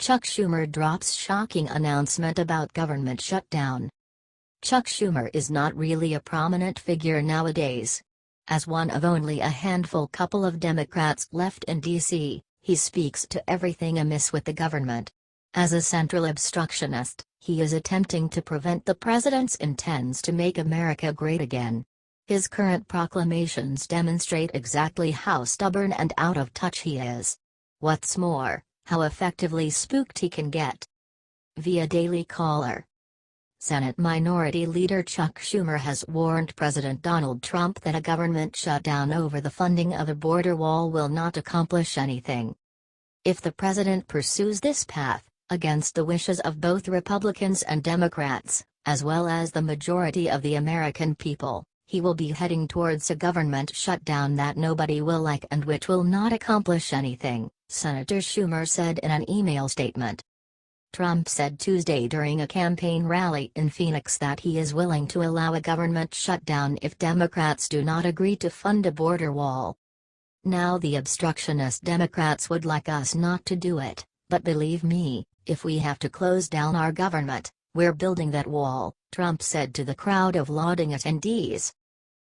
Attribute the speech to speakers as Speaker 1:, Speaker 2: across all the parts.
Speaker 1: Chuck Schumer drops shocking announcement about government shutdown. Chuck Schumer is not really a prominent figure nowadays. As one of only a couple of Democrats left in D.C., he speaks to everything amiss with the government. As a central obstructionist, he is attempting to prevent the president's intents to make America great again. His current proclamations demonstrate exactly how stubborn and out of touch he is. What's more, how effectively spooked he can get. Via Daily Caller. Senate Minority Leader Chuck Schumer has warned President Donald Trump that a government shutdown over the funding of a border wall will not accomplish anything. If the president pursues this path, against the wishes of both Republicans and Democrats, as well as the majority of the American people, he will be heading towards a government shutdown that nobody will like and which will not accomplish anything, Senator Schumer said in an email statement. Trump said Tuesday during a campaign rally in Phoenix that he is willing to allow a government shutdown if Democrats do not agree to fund a border wall. Now the obstructionist Democrats would like us not to do it, but believe me, if we have to close down our government, we're building that wall, Trump said to the crowd of lauding attendees.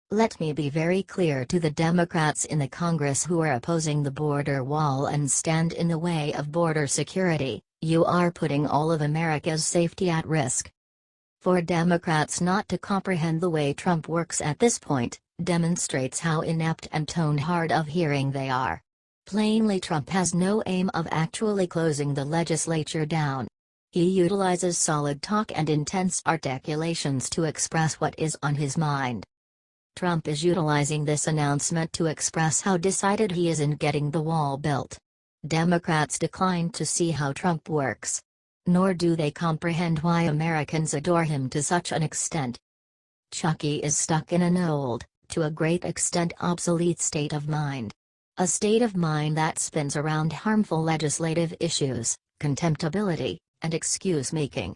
Speaker 1: Let me be very clear to the Democrats in the Congress who are opposing the border wall and stand in the way of border security. You are putting all of America's safety at risk. For Democrats not to comprehend the way Trump works at this point, demonstrates how inept and tone-hard of hearing they are. Plainly, Trump has no aim of actually closing the legislature down. He utilizes solid talk and intense articulations to express what is on his mind. Trump is utilizing this announcement to express how decided he is in getting the wall built. Democrats decline to see how Trump works. Nor do they comprehend why Americans adore him to such an extent. Chucky is stuck in an old, to a great extent obsolete state of mind. A state of mind that spins around harmful legislative issues, contemptibility, and excuse-making.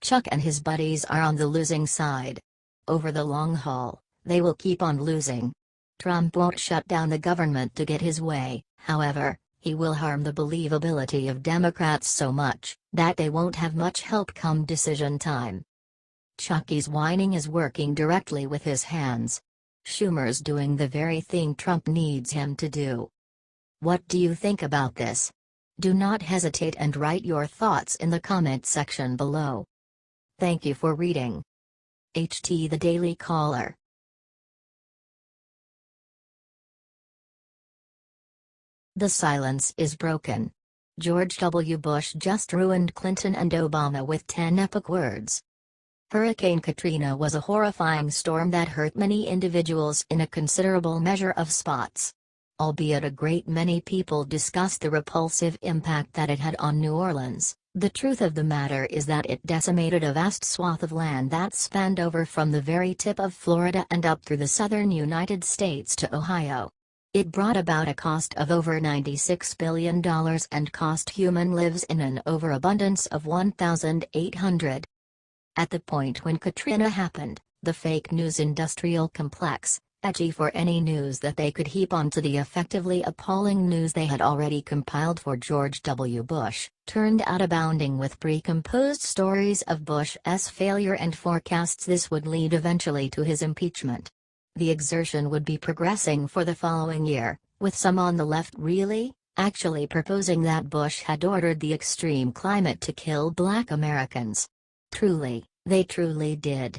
Speaker 1: Chuck and his buddies are on the losing side. Over the long haul, they will keep on losing. Trump won't shut down the government to get his way, however. He will harm the believability of Democrats so much, that they won't have much help come decision time. Chucky's whining is working directly with his hands. Schumer's doing the very thing Trump needs him to do. What do you think about this? Do not hesitate and write your thoughts in the comment section below. Thank you for reading. HT The Daily Caller. The silence is broken. George W. Bush just ruined Clinton and Obama with 10 epic words. Hurricane Katrina was a horrifying storm that hurt many individuals in a considerable measure of spots. Albeit a great many people discussed the repulsive impact that it had on New Orleans, the truth of the matter is that it decimated a vast swath of land that spanned over from the very tip of Florida and up through the southern United States to Ohio. It brought about a cost of over $96 billion and cost human lives in an overabundance of 1,800. At the point when Katrina happened, the fake news industrial complex, edgy for any news that they could heap onto the effectively appalling news they had already compiled for George W. Bush, turned out abounding with pre-composed stories of Bush's failure and forecasts this would lead eventually to his impeachment. The exertion would be progressing for the following year, with some on the left actually proposing that Bush had ordered the extreme climate to kill Black Americans. They truly did.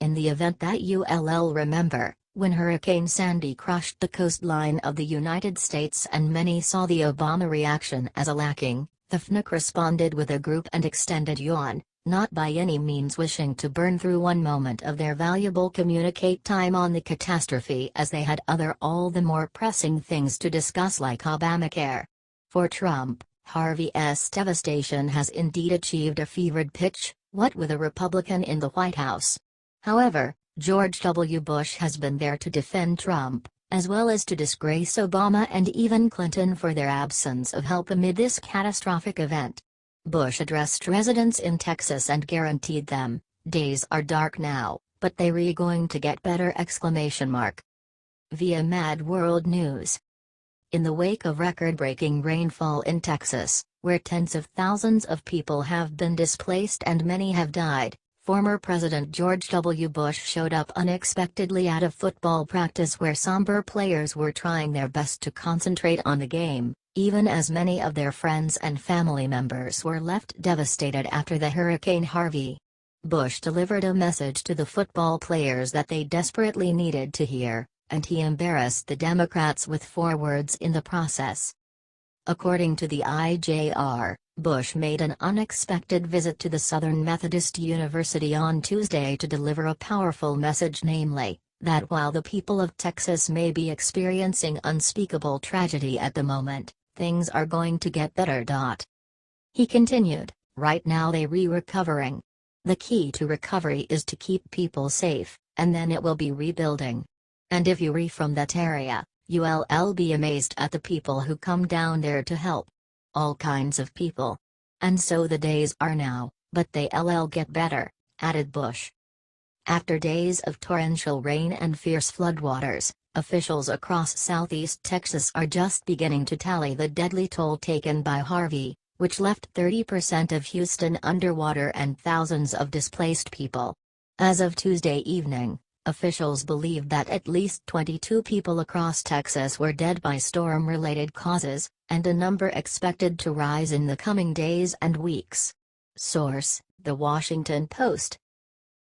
Speaker 1: In the event that you'll remember, when Hurricane Sandy crushed the coastline of the United States and many saw the Obama reaction as a lacking, the FNC responded with a group and extended yawn, not by any means wishing to burn through one moment of their valuable communicate time on the catastrophe as they had other all the more pressing things to discuss like Obamacare. For Trump, Harvey's devastation has indeed achieved a fevered pitch, what with a Republican in the White House. However, George W. Bush has been there to defend Trump, as well as to disgrace Obama and even Clinton for their absence of help amid this catastrophic event. Bush addressed residents in Texas and guaranteed them, "Days are dark now, but they're going to get better!" Via Mad World News. In the wake of record-breaking rainfall in Texas, where tens of thousands of people have been displaced and many have died. Former President George W. Bush showed up unexpectedly at a football practice where somber players were trying their best to concentrate on the game, even as many of their friends and family members were left devastated after the Hurricane Harvey. Bush delivered a message to the football players that they desperately needed to hear, and he embarrassed the Democrats with 4 words in the process. According to the IJR, Bush made an unexpected visit to the Southern Methodist University on Tuesday to deliver a powerful message, namely, that while the people of Texas may be experiencing unspeakable tragedy at the moment, things are going to get better. He continued, right now they're recovering. The key to recovery is to keep people safe, and then it will be rebuilding. And if you're from that area, you'll be amazed at the people who come down there to help. All kinds of people. And so the days are now, but they'll get better, added Bush. After days of torrential rain and fierce floodwaters, officials across southeast Texas are just beginning to tally the deadly toll taken by Harvey, which left 30% of Houston underwater and thousands of displaced people. As of Tuesday evening, officials believe that at least 22 people across Texas were dead by storm-related causes, and a number expected to rise in the coming days and weeks. Source: The Washington Post.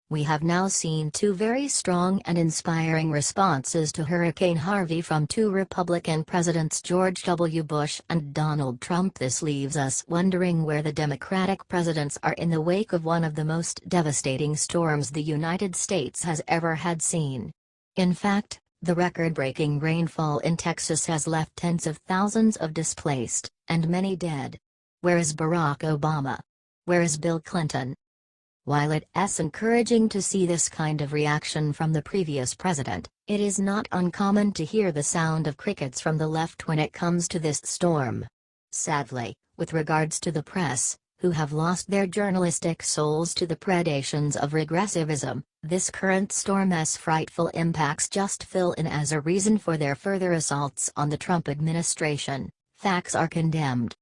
Speaker 1: We have now seen 2 very strong and inspiring responses to Hurricane Harvey from 2 Republican presidents, George W. Bush and Donald Trump. This leaves us wondering where the Democratic presidents are in the wake of one of the most devastating storms the United States has ever had seen. In fact, the record-breaking rainfall in Texas has left tens of thousands of displaced, and many dead. Where is Barack Obama? Where is Bill Clinton? While it's encouraging to see this kind of reaction from the previous president, it is not uncommon to hear the sound of crickets from the left when it comes to this storm. Sadly, with regards to the press, who have lost their journalistic souls to the predations of regressivism, this current storm's frightful impacts just fill in as a reason for their further assaults on the Trump administration. Facts are condemned.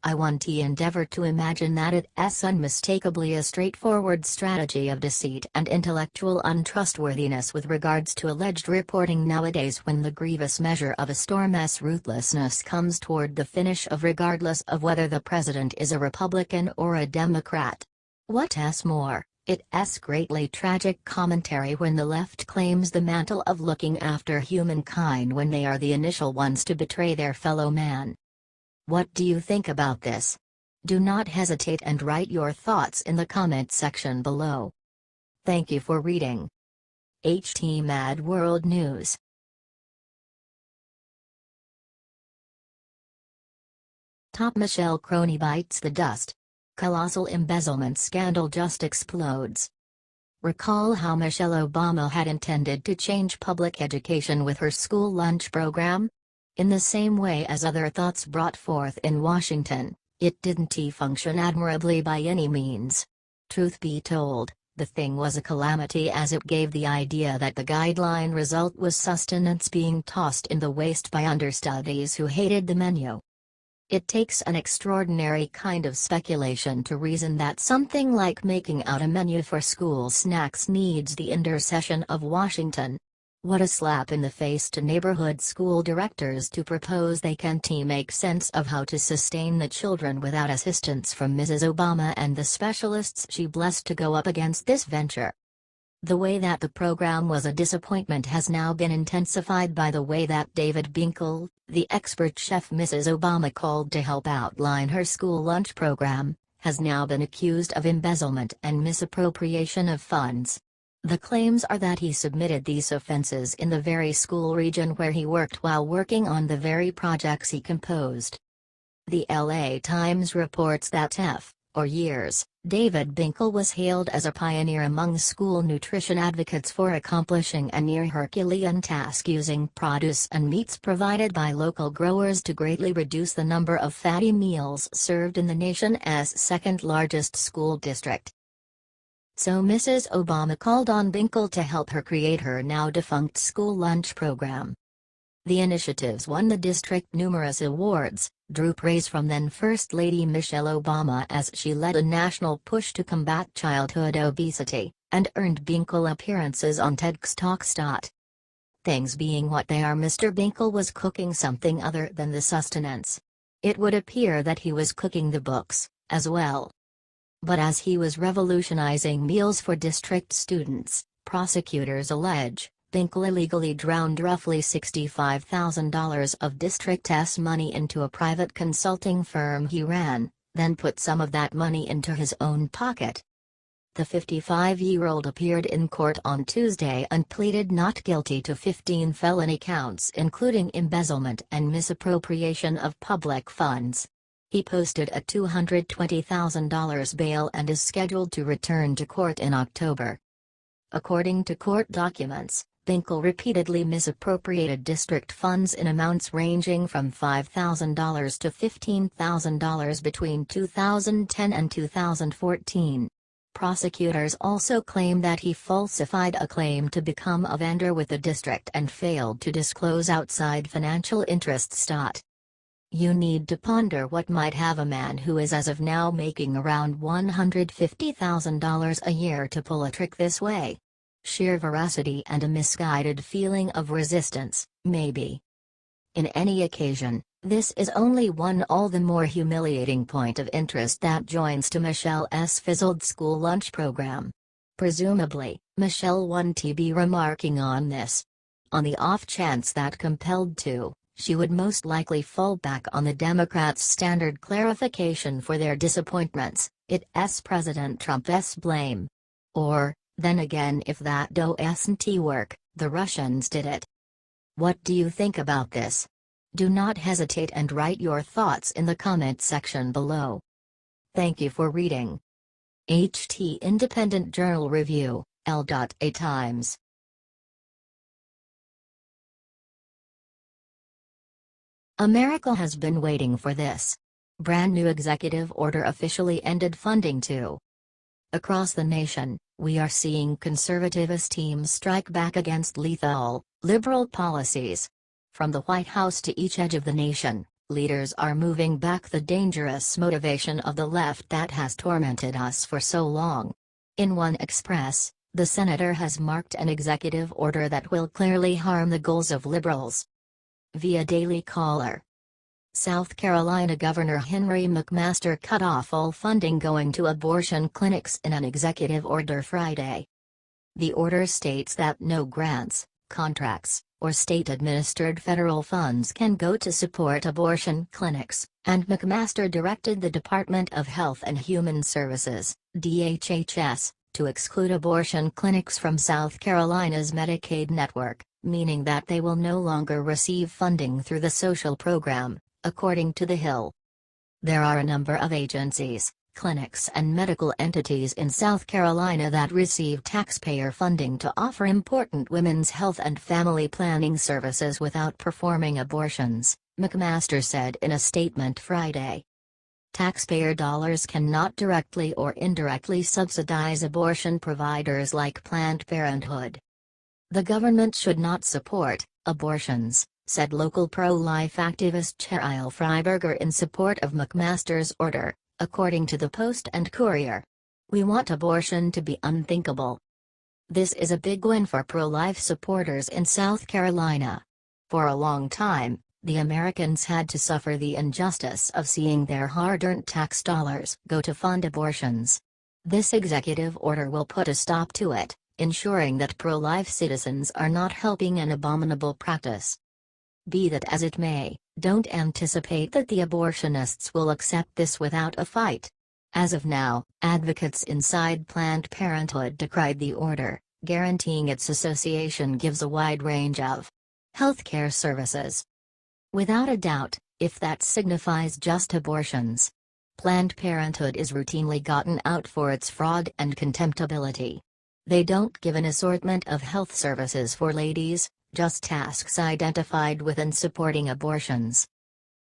Speaker 1: I want to endeavor to imagine that it's unmistakably a straightforward strategy of deceit and intellectual untrustworthiness with regards to alleged reporting nowadays, when the grievous measure of a storm's ruthlessness comes toward the finish of regardless of whether the president is a Republican or a Democrat. What's more, it's greatly tragic commentary when the left claims the mantle of looking after humankind when they are the initial ones to betray their fellow man. What do you think about this? Do not hesitate and write your thoughts in the comment section below. Thank you for reading. HT Mad World News. Top Michelle crony bites the dust. Colossal embezzlement scandal just explodes. Recall how Michelle Obama had intended to change public education with her school lunch program? In the same way as other thoughts brought forth in Washington, it didn't function admirably by any means. Truth be told, the thing was a calamity, as it gave the idea that the guideline result was sustenance being tossed in the waste by understudies who hated the menu. It takes an extraordinary kind of speculation to reason that something like making out a menu for school snacks needs the intercession of Washington. What a slap in the face to neighborhood school directors to propose they can't make sense of how to sustain the children without assistance from Mrs. Obama and the specialists she blessed to go up against this venture. The way that the program was a disappointment has now been intensified by the way that David Binkle, the expert chef Mrs. Obama called to help outline her school lunch program, has now been accused of embezzlement and misappropriation of funds. The claims are that he submitted these offenses in the very school region where he worked while working on the very projects he composed. The LA Times reports that for years, David Binkle was hailed as a pioneer among school nutrition advocates for accomplishing a near Herculean task using produce and meats provided by local growers to greatly reduce the number of fatty meals served in the nation's second-largest school district. So Mrs. Obama called on Binkle to help her create her now defunct school lunch program. The initiatives won the district numerous awards, drew praise from then First Lady Michelle Obama as she led a national push to combat childhood obesity, and earned Binkle appearances on TEDx Talks. Things being what they are, Mr. Binkle was cooking something other than the sustenance. It would appear that he was cooking the books, as well. But as he was revolutionizing meals for district students, prosecutors allege, Binkle illegally drowned roughly $65,000 of district's money into a private consulting firm he ran, then put some of that money into his own pocket. The 55-year-old appeared in court on Tuesday and pleaded not guilty to 15 felony counts including embezzlement and misappropriation of public funds. He posted a $220,000 bail and is scheduled to return to court in October. According to court documents, Binkle repeatedly misappropriated district funds in amounts ranging from $5,000 to $15,000 between 2010 and 2014. Prosecutors also claim that he falsified a claim to become a vendor with the district and failed to disclose outside financial interests. You need to ponder what might have a man who is as of now making around $150,000 a year to pull a trick this way. Sheer veracity and a misguided feeling of resistance, maybe. In any occasion, this is only one all the more humiliating point of interest that joins to Michelle's fizzled school lunch program. Presumably, Michelle won TB remarking on this. On the off chance that compelled to, she would most likely fall back on the Democrats' standard clarification for their disappointments, it's President Trump's blame. Or, then again, if that doesn't work, the Russians did it. What do you think about this? Do not hesitate and write your thoughts in the comment section below. Thank you for reading. HT Independent Journal Review, L.A. Times. America has been waiting for this. Brand new executive order officially ended funding to. Across the nation, we are seeing conservativist teams strike back against lethal, liberal policies. From the White House to each edge of the nation, leaders are moving back the dangerous motivation of the left that has tormented us for so long. In one express, the senator has marked an executive order that will clearly harm the goals of liberals. Via Daily Caller. South Carolina Governor Henry McMaster cut off all funding going to abortion clinics in an executive order Friday. The order states that no grants, contracts, or state-administered federal funds can go to support abortion clinics, and McMaster directed the Department of Health and Human Services, DHHS, to exclude abortion clinics from South Carolina's Medicaid network, meaning that they will no longer receive funding through the social program, according to The Hill. There are a number of agencies, clinics and medical entities in South Carolina that receive taxpayer funding to offer important women's health and family planning services without performing abortions, McMaster said in a statement Friday. Taxpayer dollars cannot directly or indirectly subsidize abortion providers like Planned Parenthood. The government should not support abortions, said local pro-life activist Cheryl Freiberger in support of McMaster's order, according to the Post and Courier. We want abortion to be unthinkable. This is a big win for pro-life supporters in South Carolina. For a long time, the Americans had to suffer the injustice of seeing their hard-earned tax dollars go to fund abortions. This executive order will put a stop to it, ensuring that pro-life citizens are not helping an abominable practice. Be that as it may, don't anticipate that the abortionists will accept this without a fight. As of now, advocates inside Planned Parenthood decried the order, guaranteeing its association gives a wide range of healthcare services. Without a doubt, if that signifies just abortions. Planned Parenthood is routinely gotten out for its fraud and contemptibility. They don't give an assortment of health services for ladies, just tasks identified within supporting abortions.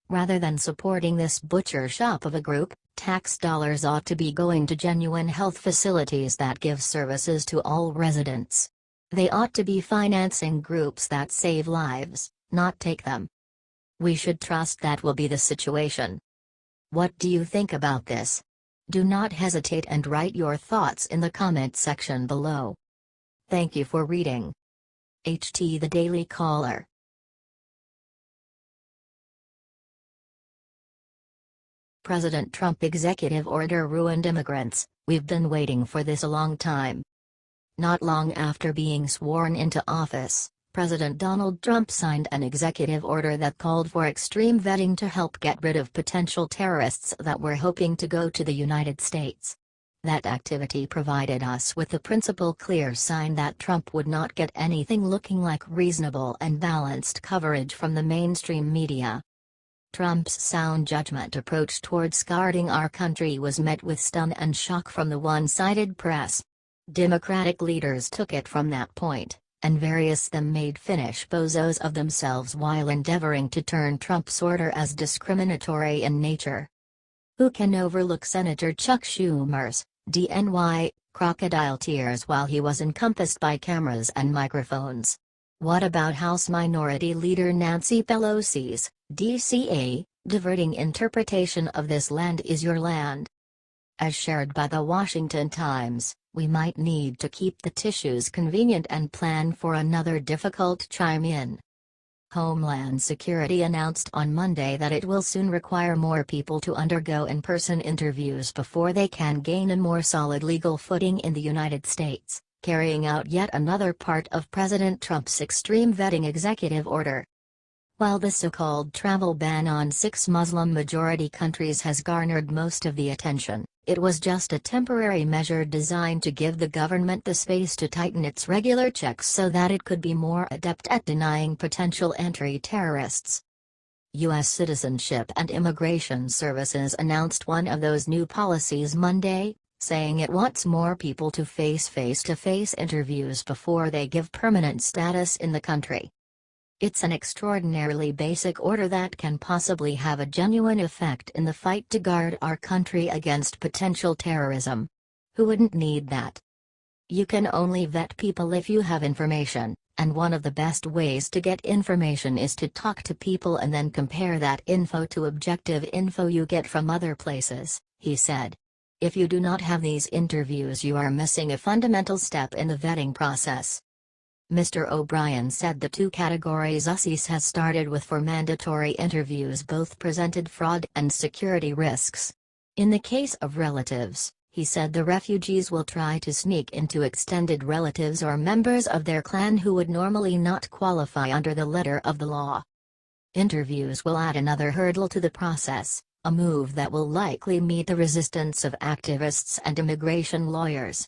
Speaker 1: Rather than supporting this butcher shop of a group, tax dollars ought to be going to genuine health facilities that give services to all residents. They ought to be financing groups that save lives, not take them. We should trust that will be the situation. What do you think about this? Do not hesitate and write your thoughts in the comment section below. Thank you for reading. HT The Daily Caller. President Trump executive order ruined immigrants. We've been waiting for this a long time. Not long after being sworn into office, President Donald Trump signed an executive order that called for extreme vetting to help get rid of potential terrorists that were hoping to go to the United States. That activity provided us with the principal clear sign that Trump would not get anything looking like reasonable and balanced coverage from the mainstream media. Trump's sound judgment approach towards guarding our country was met with stun and shock from the one-sided press. Democratic leaders took it from that point, and various of them made Finnish bozos of themselves while endeavoring to turn Trump's order as discriminatory in nature. Who can overlook Senator Chuck Schumer's DNY crocodile tears while he was encompassed by cameras and microphones? What about House Minority Leader Nancy Pelosi's DCA, diverting interpretation of "this land is your land"? As shared by the Washington Times, we might need to keep the tissues convenient and plan for another difficult chime-in. Homeland Security announced on Monday that it will soon require more people to undergo in-person interviews before they can gain a more solid legal footing in the United States, carrying out yet another part of President Trump's extreme vetting executive order. While the so-called travel ban on 6 Muslim-majority countries has garnered most of the attention, it was just a temporary measure designed to give the government the space to tighten its regular checks so that it could be more adept at denying potential entry terrorists. U.S. Citizenship and Immigration Services announced one of those new policies Monday, saying it wants more people to face face-to-face interviews before they give permanent status in the country. It's an extraordinarily basic order that can possibly have a genuine effect in the fight to guard our country against potential terrorism. Who wouldn't need that? You can only vet people if you have information, and one of the best ways to get information is to talk to people and then compare that info to objective info you get from other places, he said. If you do not have these interviews, you are missing a fundamental step in the vetting process. Mr. O'Brien said the 2 categories USCIS has started with for mandatory interviews both presented fraud and security risks. In the case of relatives, he said the refugees will try to sneak into extended relatives or members of their clan who would normally not qualify under the letter of the law. Interviews will add another hurdle to the process, a move that will likely meet the resistance of activists and immigration lawyers.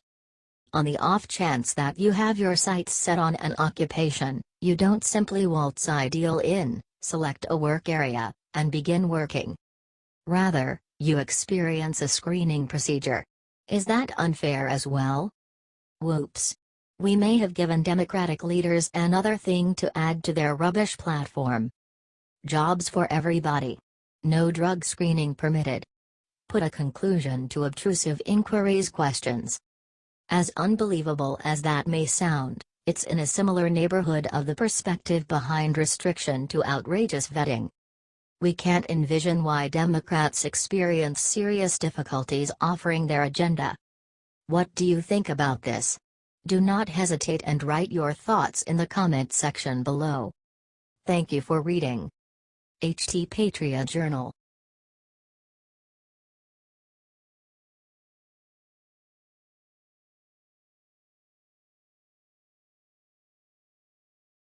Speaker 1: On the off chance that you have your sights set on an occupation, you don't simply waltz ideal in, select a work area, and begin working. Rather, you experience a screening procedure. Is that unfair as well? Whoops. We may have given Democratic leaders another thing to add to their rubbish platform. Jobs for everybody. No drug screening permitted. Put a conclusion to obtrusive inquiries questions. As unbelievable as that may sound, it's in a similar neighborhood of the perspective behind restriction to outrageous vetting. We can't envision why Democrats experience serious difficulties offering their agenda. What do you think about this? Do not hesitate and write your thoughts in the comment section below. Thank you for reading. HT Patriot Journal.